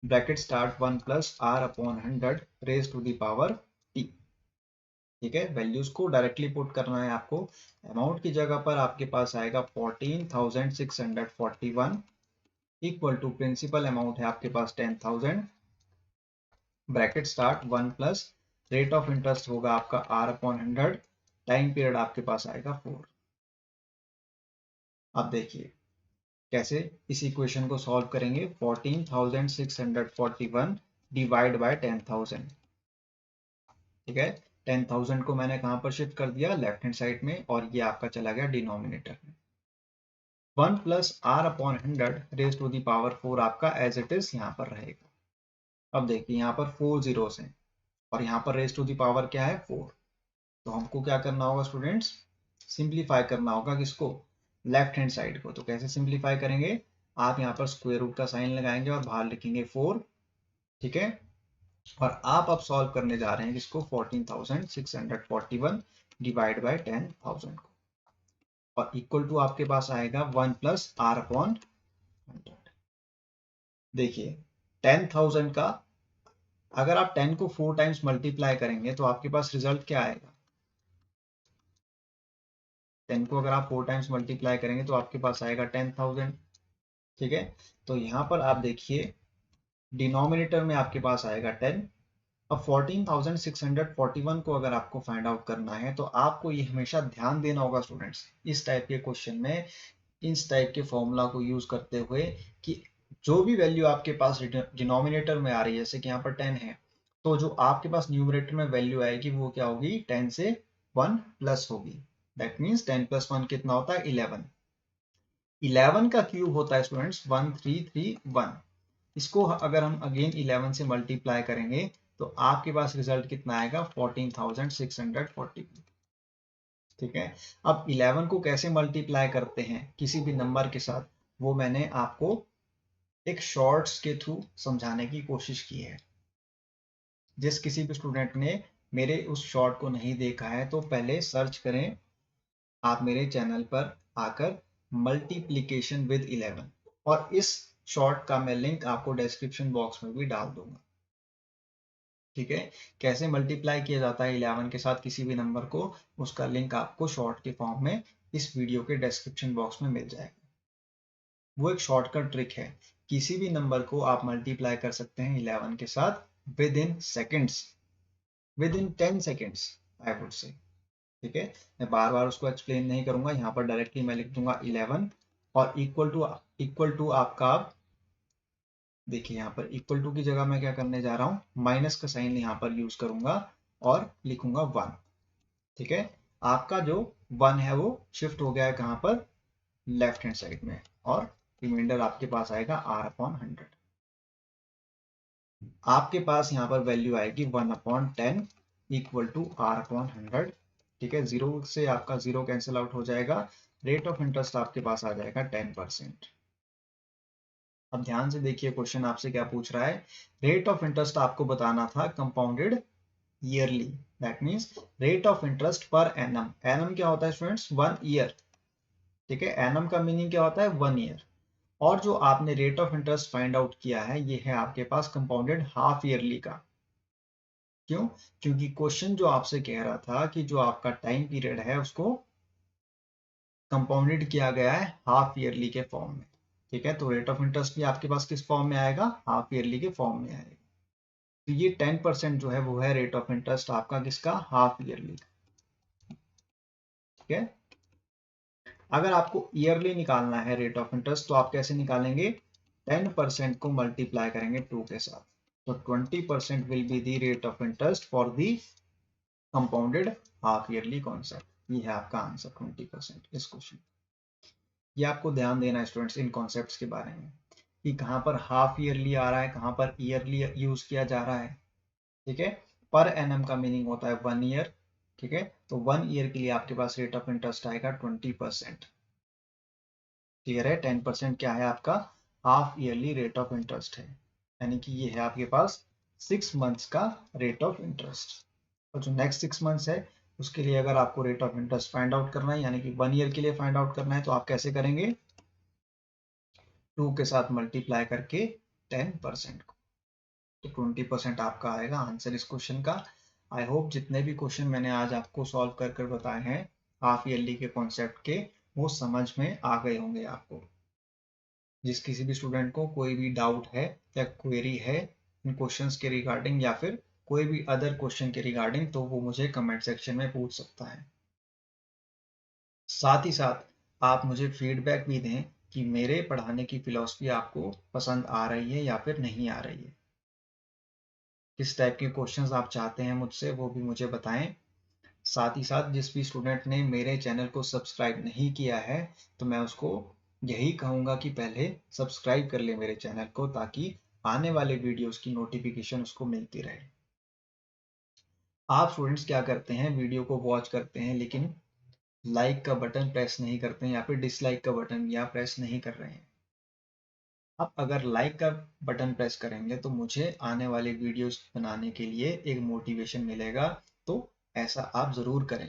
bracket start 1 plus R upon 100 raise to the power T, ठीक है। वैल्यूज को डायरेक्टली पुट करना है आपको। अमाउंट की जगह पर आपके पास आएगा 14,641 इक्वल टू प्रिंसिपल अमाउंट है आपके पास 10,000 bracket start 1 plus rate of interest होगा आपका आर अपॉन 100, टाइम पीरियड आपके पास आएगा 4। अब देखिए कैसे इस इक्वेशन को सॉल्व करेंगे। 14,641 डिवाइड बाय 10,000, ठीक है। 10,000 को मैंने कहां पर शिफ्ट कर दिया, लेफ्ट हैंड साइड में, और ये आपका चला गया डिनोमिनेटर में। 1 plus R upon 100 raise to the power 4 आपका एज इट इज यहाँ पर रहेगा। अब देखिए यहाँ पर 4 जीरोस हैं और यहाँ पर रेज टू दी पावर क्या है, 4। तो हमको क्या करना होगा स्टूडेंट्स, सिंप्लीफाई करना होगा किसको, लेफ्ट हैंड साइड को। तो कैसे सिंप्लीफाई करेंगे, आप यहाँ पर स्क्वायर रूट का साइन लगाएंगे और बाहर लिखेंगे 4, ठीक है। और आप अब सॉल्व करने जा रहे हैं किसको, 14,641 डिवाइड बाय 10,000 को, और इक्वल टू आपके पास आएगा 1 प्लस आर अपॉन 100। देखिए 10,000 का अगर आप 10 को 4 टाइम्स मल्टीप्लाई करेंगे तो आपके पास रिजल्ट क्या आएगा, 10 को अगर आप 4 टाइम्स मल्टीप्लाई करेंगे तो आपके पास आएगा 10,000, ठीक है। तो यहाँ पर आप देखिए डिनोमिनेटर में आपके पास आएगा 10। अब 14,641 को अगर आपको फाइंड आउट करना है तो आपको ये हमेशा ध्यान देना होगा स्टूडेंट्स इस टाइप के क्वेश्चन में, इस टाइप के फॉर्मूला को यूज करते हुए, कि जो भी वैल्यू आपके पास डिनोमिनेटर में आ रही है, जैसे कि यहाँ पर 10 है, तो जो आपके पास न्यूमरेटर में वैल्यू आएगी वो क्या होगी, 10 से 1 प्लस होगी। दैट मीन्स 10 प्लस 1 कितना होता है, 11। 11 का क्यूब होता है स्टूडेंट्स 1331। इसको अगर हम अगेन 11 से मल्टीप्लाई करेंगे तो आपके पास रिजल्ट कितना आएगा 14,640। ठीक है, अब 11 को कैसे मल्टीप्लाई करते हैं किसी भी नंबर के साथ, वो मैंने आपको एक शॉर्ट्स के थ्रू समझाने की कोशिश की है। जिस किसी भी स्टूडेंट ने मेरे उस शॉर्ट को नहीं देखा है तो पहले सर्च करें आप मेरे चैनल पर आकर मल्टीप्लीकेशन विद 11, और इस शॉर्ट का मैं लिंक आपको डिस्क्रिप्शन बॉक्स में भी डाल दूंगा। ठीक है, कैसे मल्टीप्लाई किया जाता है 11 के साथ किसी भी नंबर को, उसका लिंक आपको शॉर्ट के फॉर्म में इस वीडियो के डिस्क्रिप्शन बॉक्स में मिल जाएगा। वो एक शॉर्टकट ट्रिक है, किसी भी नंबर को आप मल्टीप्लाई कर सकते हैं 11 के साथ with in seconds, with in 10 seconds I would say. ठीक है, मैं बार बार उसको एक्सप्लेन नहीं करूंगा, यहाँ पर डायरेक्टली मैं लिख दूंगा 11 और इक्वल टू आपका, देखिए यहाँ पर इक्वल टू की जगह मैं क्या करने जा रहा हूँ, माइनस का साइन यहाँ पर यूज करूंगा और लिखूंगा 1। ठीक है, आपका जो 1 है वो शिफ्ट हो गया है कहाँ पर, लेफ्ट हैंड साइड में, और रिमाइंडर आपके पास आएगा r/100। आपके पास यहाँ पर वैल्यू आएगी 1/10 इक्वल टू r/100। ठीक है, जीरो से आपका जीरो कैंसिल आउट हो जाएगा, रेट ऑफ इंटरेस्ट आपके पास आ जाएगा 10%। अब ध्यान से देखिए क्वेश्चन आपसे क्या पूछ रहा है, रेट ऑफ इंटरेस्ट आपको बताना था compounded yearly, that means rate of interest per annum. Annum क्या होता है स्टूडेंट्स, 1 ईयर। ठीक है, एनम का मीनिंग क्या होता है, 1 ईयर। और जो आपने rate of interest find out किया है ये है आपके पास कंपाउंडेड हाफ ईयरली का। क्यों, क्योंकि क्वेश्चन जो आपसे कह रहा था कि जो आपका टाइम पीरियड है उसको कंपाउंडेड किया गया है हाफ ईयरली के फॉर्म में। ठीक है, तो रेट ऑफ इंटरेस्ट भी आपके पास किस फॉर्म में आएगा, हाफ ईयरली के फॉर्म में आएगा। तो ये 10% जो है वो है रेट ऑफ इंटरेस्ट आपका किसका, हाफ ईयरली का। ठीक है, अगर आपको ईयरली निकालना है रेट ऑफ इंटरेस्ट तो आप कैसे निकालेंगे, 10% को मल्टीप्लाई करेंगे 2 के साथ, तो 20% will be the rate of interest for the compounded half yearly concept. ये है आपका आंसर 20% इस क्वेश्चन। ये आपको ध्यान देना है स्टूडेंट्स इन कॉन्सेप्ट्स के बारे में कि कहाँ पर हाफ ईयरली आ रहा है, कहाँ पर ईयरली यूज किया जा रहा है। ठीक है, पर एनम का मीनिंग होता है 1 ईयर। ठीक है, तो 1 ईयर के लिए आपके पास रेट ऑफ इंटरेस्ट आएगा 20%। क्लियर है, 10% क्या है आपका, half yearly rate of interest है, यानी कि ये है आपके पास 6 मंथ्स का रेट ऑफ इंटरेस्ट। और जो नेक्स्ट 6 मंथ्स है उसके लिए अगर आपको rate of interest find out करना है, यानी कि 1 ईयर के लिए फाइंड आउट करना है, तो आप कैसे करेंगे, 2 के साथ मल्टीप्लाई करके 10% को, तो 20% आपका आएगा आंसर इस क्वेश्चन का। आई होप जितने भी क्वेश्चन मैंने आज आपको सॉल्व कर कर बताए हैं हाफ ईयरली के कॉन्सेप्ट के, वो समझ में आ गए होंगे आपको। जिस किसी भी स्टूडेंट को कोई भी डाउट है या क्वेरी है इन क्वेश्चंस के रिगार्डिंग या फिर कोई भी अदर क्वेश्चन के रिगार्डिंग, तो वो मुझे कमेंट सेक्शन में पूछ सकता है। साथ ही साथ आप मुझे फीडबैक भी दें कि मेरे पढ़ाने की फिलॉसफी आपको पसंद आ रही है या फिर नहीं आ रही है, किस टाइप के क्वेश्चंस आप चाहते हैं मुझसे वो भी मुझे बताएं। साथ ही साथ जिस भी स्टूडेंट ने मेरे चैनल को सब्सक्राइब नहीं किया है तो मैं उसको यही कहूँगा कि पहले सब्सक्राइब कर ले मेरे चैनल को, ताकि आने वाले वीडियोस की नोटिफिकेशन उसको मिलती रहे। आप स्टूडेंट्स क्या करते हैं, वीडियो को वॉच करते हैं लेकिन लाइक का बटन प्रेस नहीं करते हैं या फिर डिसलाइक का बटन या प्रेस नहीं कर रहे हैं। आप अगर लाइक का बटन प्रेस करेंगे तो मुझे आने वाले वीडियोस बनाने के लिए एक मोटिवेशन मिलेगा, तो ऐसा आप ज़रूर करें।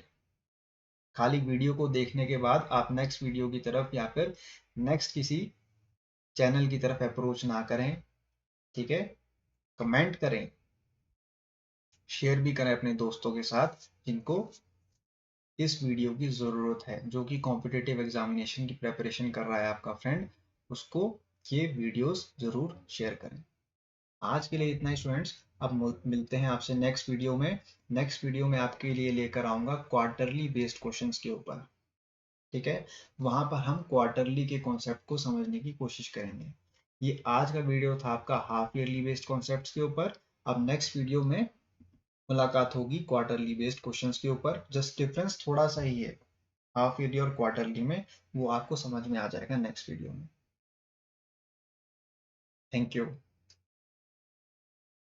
खाली वीडियो को देखने के बाद आप नेक्स्ट वीडियो की तरफ या फिर नेक्स्ट किसी चैनल की तरफ अप्रोच ना करें। ठीक है, कमेंट करें, शेयर भी करें अपने दोस्तों के साथ जिनको इस वीडियो की ज़रूरत है, जो कि कॉम्पिटिटिव एग्जामिनेशन की प्रेपरेशन कर रहा है आपका फ्रेंड, उसको ये वीडियोस ज़रूर शेयर करें। आज के लिए इतना ही स्टूडेंट्स, अब मिलते हैं आपसे नेक्स्ट वीडियो में। नेक्स्ट वीडियो में आपके लिए लेकर आऊँगा क्वार्टरली बेस्ड क्वेश्चंस के ऊपर। ठीक है, वहां पर हम क्वार्टरली के कॉन्सेप्ट को समझने की कोशिश करेंगे। ये आज का वीडियो था आपका हाफ ईयरली बेस्ड कॉन्सेप्ट्स के ऊपर। अब नेक्स्ट वीडियो में मुलाकात होगी क्वार्टरली बेस्ड क्वेश्चंस के ऊपर। जस्ट डिफरेंस थोड़ा सा ही है हाफ ईयरली और क्वार्टरली में, वो आपको समझ में आ जाएगा नेक्स्ट वीडियो में। Thank you.